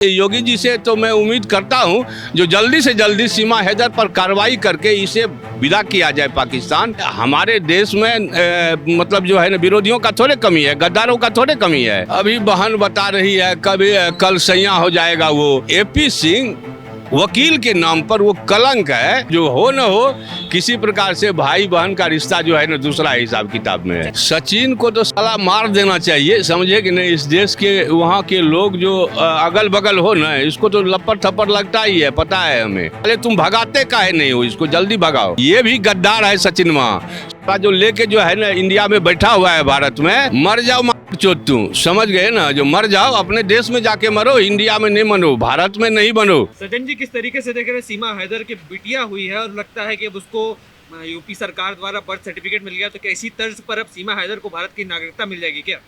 योगी जी से तो मैं उम्मीद करता हूं जो जल्दी से जल्दी सीमा हैदर पर कार्रवाई करके इसे विदा किया जाए पाकिस्तान। हमारे देश में मतलब जो है ना विरोधियों का थोड़े कमी है, गद्दारों का थोड़े कमी है। अभी बहन बता रही है कभी कल सैया हो जाएगा। वो एपी सिंह वकील के नाम पर वो कलंक है। जो हो न हो किसी प्रकार से भाई बहन का रिश्ता जो है ना दूसरा हिसाब किताब में है। सचिन को तो साला मार देना चाहिए, समझे कि नहीं। इस देश के वहाँ के लोग जो अगल बगल हो ना, इसको तो लपड़ थप्पड़ लगता ही है, पता है हमें। अरे तुम भगाते काहे नहीं हो, इसको जल्दी भगाओ। ये भी गद्दार है सचिन माँ, जो लेके जो है ना इंडिया में बैठा हुआ है भारत में। मर जाओ चोतू, समझ गए ना। जो मर जाओ अपने देश में जाके मरो, इंडिया में नहीं मरो, भारत में नहीं बनो। सचिन जी किस तरीके से देख रहे हैं, सीमा हैदर की बिटिया हुई है और लगता है कि अब उसको यूपी सरकार द्वारा बर्थ सर्टिफिकेट मिल गया, तो क्या इसी तर्ज पर अब सीमा हैदर को भारत की नागरिकता मिल जाएगी क्या?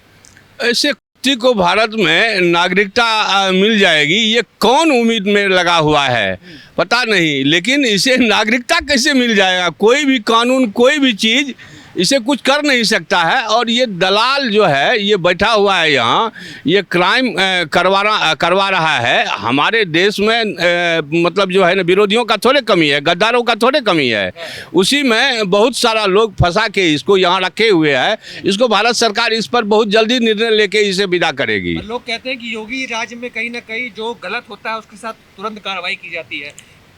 ऐसे व्यक्ति को भारत में नागरिकता मिल जाएगी, ये कौन उम्मीद में लगा हुआ है पता नहीं। लेकिन इसे नागरिकता कैसे मिल जाएगा? कोई भी कानून, कोई भी चीज इसे कुछ कर नहीं सकता है। और ये दलाल जो है ये बैठा हुआ है यहाँ, ये क्राइम करवा रहा है हमारे देश में। मतलब जो है ना विरोधियों का थोड़े कमी है, गद्दारों का थोड़े कमी है। उसी में बहुत सारा लोग फंसा के इसको यहाँ रखे हुए है। इसको भारत सरकार इस पर बहुत जल्दी निर्णय लेके इसे विदा करेगी। लोग कहते हैं कि योगी राज्य में कहीं ना कहीं जो गलत होता है उसके साथ तुरंत कार्रवाई की जाती है।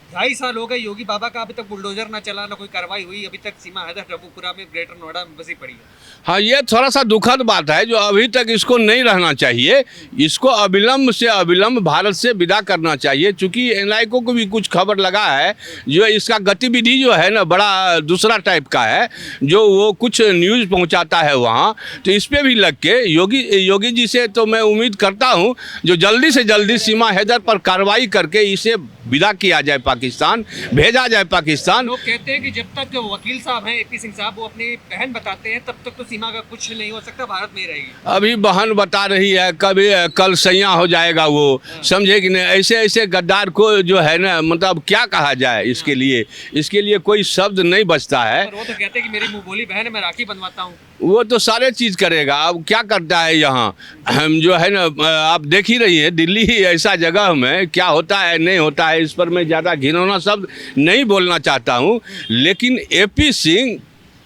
2.5 साल हो गए योगी बाबा का, अभी तक बुलडोजर ना चला, ना कोई कार्रवाई हुई। अभी तक सीमा हैदर टपुपुरा में, ग्रेटर नोएडा में बसी पड़ी है। हाँ, ये थोड़ा सा दुखद बात है जो अभी तक इसको नहीं रहना चाहिए। इसको अविलंब से अविलंब भारत से विदा करना चाहिए। चूँकि एनआई को भी कुछ खबर लगा है जो इसका गतिविधि जो है ना बड़ा दूसरा टाइप का है, जो वो कुछ न्यूज़ पहुँचाता है वहाँ। तो इस पर भी लग के योगी जी से तो मैं उम्मीद करता हूँ जो जल्दी से जल्दी सीमा हैदर पर कार्रवाई करके इसे विदा किया जाए पाकिस्तान, भेजा जाए पाकिस्तान। लोग कहते हैं कि जब तक वकील साहब हैं एपी सिंह साहब, वो अपनी बहन बताते हैं, तब तक तो सीमा का कुछ नहीं हो सकता, भारत में ही रहेगी। अभी बहन बता रही है कभी कल सैया हो जाएगा। वो समझे कि नहीं। ऐसे ऐसे गद्दार को जो है ना, मतलब क्या कहा जाए इसके लिए कोई शब्द नहीं बचता है। वो तो कहते हैं कि मेरी मुँह बोली बहन है, मैं राखी बंधवाता हूँ। वो तो सारे चीज़ करेगा। अब क्या करता है यहाँ, हम जो है ना आप देख ही रही है दिल्ली ही ऐसा जगह में क्या होता है नहीं होता है, इस पर मैं ज़्यादा घिनौना शब्द नहीं बोलना चाहता हूँ। लेकिन एपी सिंह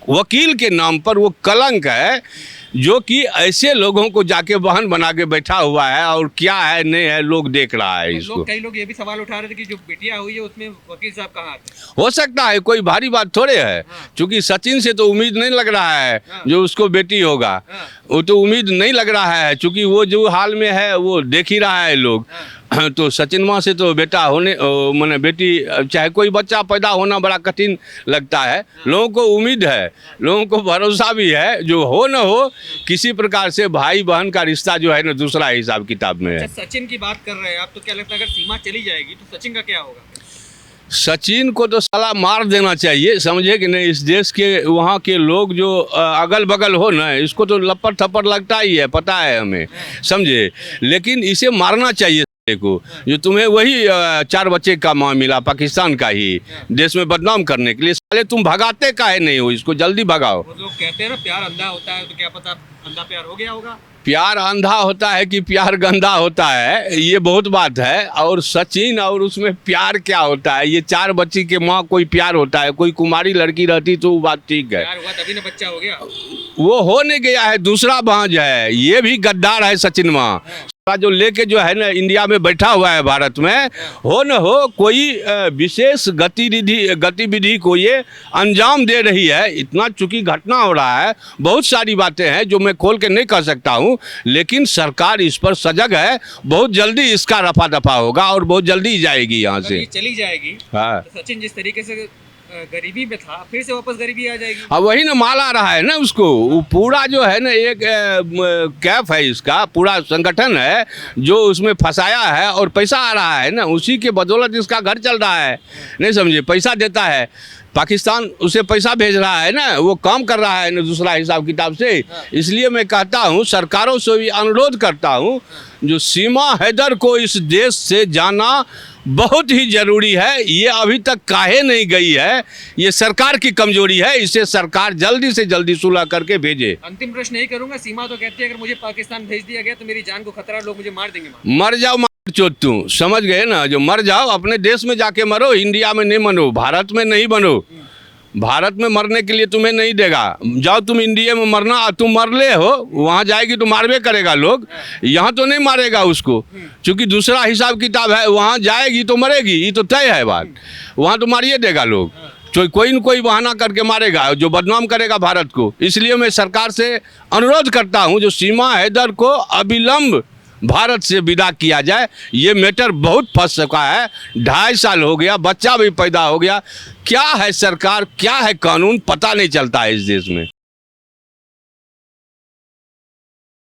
वकील के नाम पर वो कलंक है, जो कि ऐसे लोगों को जाके बहन बना के बैठा हुआ है। और क्या है नहीं है लोग देख रहा है इसको। कई लोग ये भी सवाल उठा रहे थे कि जो बिटिया हुई है उसमें वकील साहब कहाँ आते? हो सकता है, कोई भारी बात थोड़े है। क्योंकि सचिन से तो उम्मीद नहीं लग रहा है जो उसको बेटी होगा, वो तो उम्मीद नहीं लग रहा है। क्योंकि वो जो हाल में है वो देख ही रहा है लोग। तो सचिन माँ से तो बेटा होने मैंने बेटी चाहे कोई बच्चा पैदा होना बड़ा कठिन लगता है। लोगों को उम्मीद है, लोगों को भरोसा भी है। जो हो न हो किसी प्रकार से भाई बहन का रिश्ता जो है ना दूसरा हिसाब किताब में है। सचिन की बात कर रहे हैं आप, तो क्या लगता है अगर सीमा चली जाएगी तो सचिन का क्या होगा? सचिन को तो साला मार देना चाहिए, समझे कि नहीं। इस देश के वहाँ के लोग जो अगल बगल हो ना, इसको तो लपड़ थप्पड़ लगता ही है, पता है हमें, समझे। लेकिन इसे मारना चाहिए को, जो तुम्हें वही 4 बच्चे का माँ मिला पाकिस्तान का ही, देश में बदनाम करने के लिए। साले तुम भगाते काहे नहीं हो, इसको जल्दी भगाओ। वो लोग कहते हैं ना प्यार अंधा होता है, तो क्या पता अंधा प्यार हो गया होगा। प्यार अंधा होता है कि प्यार गंदा होता है, ये बहुत बात है। और सचिन और उसमें प्यार क्या होता है? ये 4 बच्ची के माँ कोई प्यार होता है? कोई कुमारी लड़की रहती तो वो बात ठीक है, प्यार हुआ तभी ना बच्चा हो गया। वो हो नहीं गया है, दूसरा भांज है। ये भी गद्दार है सचिन माँ, जो लेके जो है ना इंडिया में बैठा हुआ है भारत में। हो न हो कोई विशेष गतिविधि को ये अंजाम दे रही है। इतना चूंकि घटना हो रहा है, बहुत सारी बातें हैं जो मैं खोल के नहीं कह सकता हूँ। लेकिन सरकार इस पर सजग है, बहुत जल्दी इसका रफा दफा होगा और बहुत जल्दी जाएगी यहाँ से, चली जाएगी। हाँ, तो सचिन जिस तरीके से गरीबी में था, फिर से वापस गरीबी आ जाएगी। अब वही ना माल आ रहा है ना उसको। वो पूरा जो है ना एक कैफ है, इसका पूरा संगठन है जो उसमें फंसाया है और पैसा आ रहा है ना, उसी के बदौलत इसका घर चल रहा है। नहीं समझे, पैसा देता है पाकिस्तान, उसे पैसा भेज रहा है ना, वो काम कर रहा है ना दूसरा हिसाब किताब से। इसलिए मैं कहता हूँ, सरकारों से भी अनुरोध करता हूँ, जो सीमा हैदर को इस देश से जाना बहुत ही जरूरी है। ये अभी तक काहे नहीं गई है, ये सरकार की कमजोरी है। इसे सरकार जल्दी से जल्दी सुलह करके भेजे। अंतिम प्रश्न यही करूंगा, सीमा तो कहती है अगर मुझे पाकिस्तान भेज दिया गया तो मेरी जान को खतरा, लोग मुझे मार देंगे। मर जाओ। चोटू समझ गए ना, जो मर जाओ अपने देश में जाके मरो, इंडिया में नहीं मरो, भारत में नहीं बनो। भारत में मरने के लिए तुम्हें नहीं देगा, जाओ तुम इंडिया में मरना। तुम मरले हो, वहाँ जाएगी तो मारबे करेगा लोग, यहाँ तो नहीं मारेगा उसको, क्योंकि दूसरा हिसाब किताब है। वहाँ जाएगी तो मरेगी, ये तो तय है बात, वहाँ तो मारिए देगा लोग, तो कोई न कोई बहाना करके मारेगा जो बदनाम करेगा भारत को। इसलिए मैं सरकार से अनुरोध करता हूँ जो सीमा हैदर को अविलंब भारत से विदा किया जाए। ये मैटर बहुत फंस चुका है, 2.5 साल हो गया, बच्चा भी पैदा हो गया। क्या है सरकार, क्या है कानून, पता नहीं चलता है इस देश में।